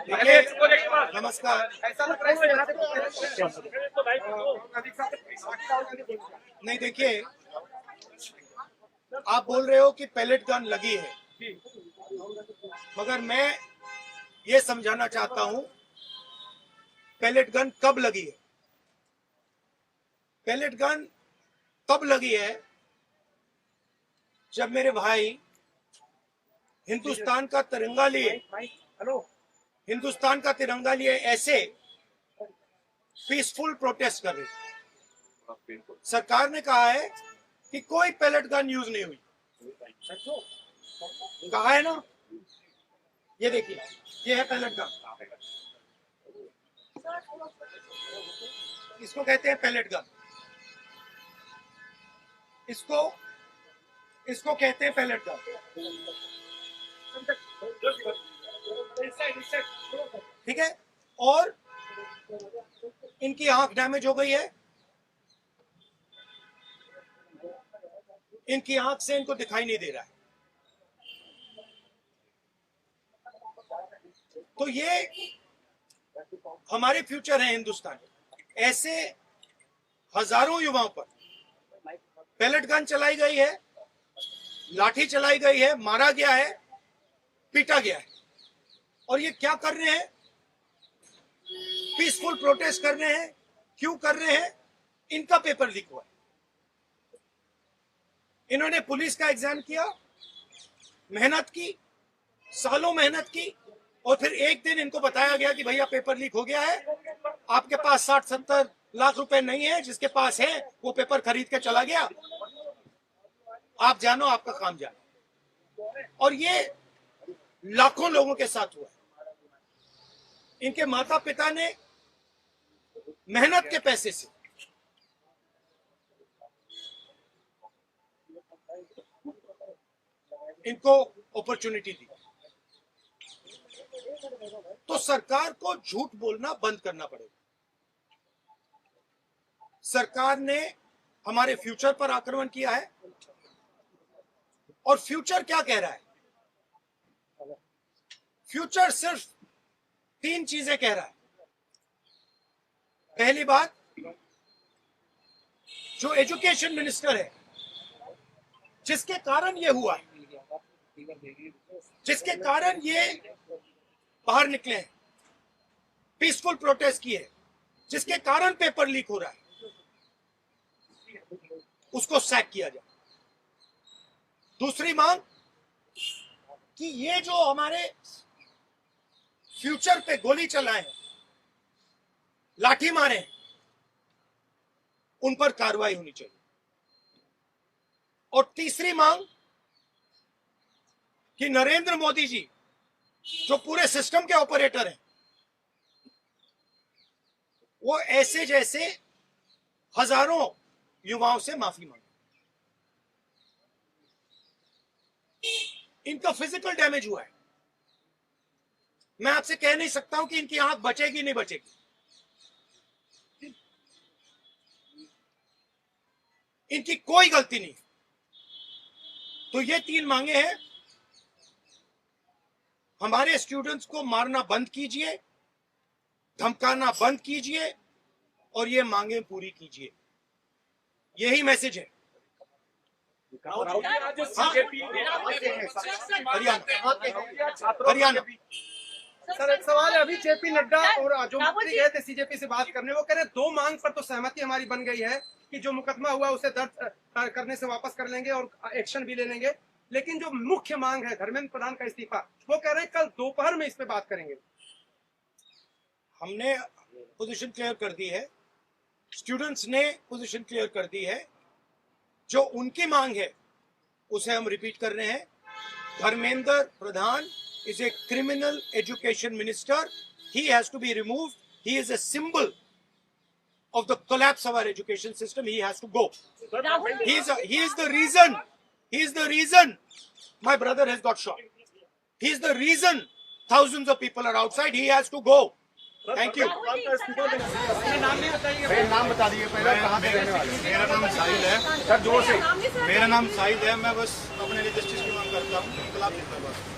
देखिए, नमस्कार। नहीं, देखिए, आप बोल रहे हो कि पैलेट गन लगी है, मगर मैं ये समझाना चाहता हूं पैलेट गन कब लगी है। पैलेट गन तब लगी है जब मेरे भाई हिंदुस्तान का तिरंगा लिए ऐसे पीसफुल प्रोटेस्ट कर रहे थे। सरकार ने कहा है कि कोई पैलेट गन यूज नहीं हुई, कहा है ना। ये देखिए, ये है पैलेट गन, इसको कहते हैं पैलेट गन, इसको कहते हैं पैलेट गन। ठीक है, और इनकी आंख डैमेज हो गई है, इनकी आंख से इनको दिखाई नहीं दे रहा है। तो ये हमारे फ्यूचर है हिंदुस्तान। ऐसे हजारों युवाओं पर पैलेट गन चलाई गई है, लाठी चलाई गई है, मारा गया है, पीटा गया है, और ये क्या कर रहे हैं? पीसफुल प्रोटेस्ट कर रहे हैं। क्यों कर रहे हैं? इनका पेपर लीक हुआ है। इन्होंने पुलिस का एग्जाम किया, मेहनत की, सालों मेहनत की, और फिर एक दिन इनको बताया गया कि भैया पेपर लीक हो गया है, आपके पास 60-70 लाख रुपए नहीं है, जिसके पास है वो पेपर खरीद के चला गया, आप जानो, आपका काम जानो। और ये लाखों लोगों के साथ हुआ है। इनके माता पिता ने मेहनत के पैसे से इनको अपॉर्चुनिटी दी। तो सरकार को झूठ बोलना बंद करना पड़ेगा। सरकार ने हमारे फ्यूचर पर आक्रमण किया है, और फ्यूचर क्या कह रहा है? फ्यूचर सिर्फ 3 चीजें कह रहा है। पहली बात, जो एजुकेशन मिनिस्टर है, जिसके कारण ये हुआ है, जिसके कारण ये बाहर निकले हैं, पीसफुल प्रोटेस्ट किए, जिसके कारण पेपर लीक हो रहा है, उसको सैक किया जाए। दूसरी मांग कि ये जो हमारे फ्यूचर पे गोली चलाए, लाठी मारे, उन पर कार्रवाई होनी चाहिए। और तीसरी मांग कि नरेंद्र मोदी जी, जो पूरे सिस्टम के ऑपरेटर हैं, वो ऐसे जैसे हजारों युवाओं से माफी मांगे। इनका फिजिकल डैमेज हुआ है। मैं आपसे कह नहीं सकता हूं कि इनकी आंख बचेगी नहीं बचेगी। इनकी कोई गलती नहीं। तो ये 3 मांगे हैं। हमारे स्टूडेंट्स को मारना बंद कीजिए, धमकाना बंद कीजिए, और ये मांगे पूरी कीजिए। यही मैसेज है। हरियाणा। सर, एक सवाल है। अभी जेपी नड्डा और जो मंत्री गए थे सीजेपी से बात करने, वो कह रहे 2 मांग पर तो सहमति हमारी बन गई है कि जो मुकदमा हुआ उसे दर्ज करने से वापस कर लेंगे और एक्शन भी ले लेंगे, लेकिन जो मुख्य मांग है धर्मेंद्र प्रधान का इस्तीफा, वो कह रहे हैं कल दोपहर में इस पे बात करेंगे। हमने पोजीशन क्लियर कर दी है, स्टूडेंट्स ने पोजीशन क्लियर कर दी है। जो उनकी मांग है उसे हम रिपीट कर रहे हैं। Dharmendra Pradhan is a criminal education minister. He has to be removed. He is a symbol of the collapse of our education system. He has to go. He is the reason. He is the reason my brother has got shot. He is the reason thousands of people are outside. He has to go. Thank you. नाम बता दीजिए पहले, कहाँ पे रहने वाले? मेरा नाम साहिल है सर, जोर से। मेरा नाम साहिल है। मैं बस अपने लिए जस्टिस की मांग करता हूँ, इंकलाब जिंदाबाद।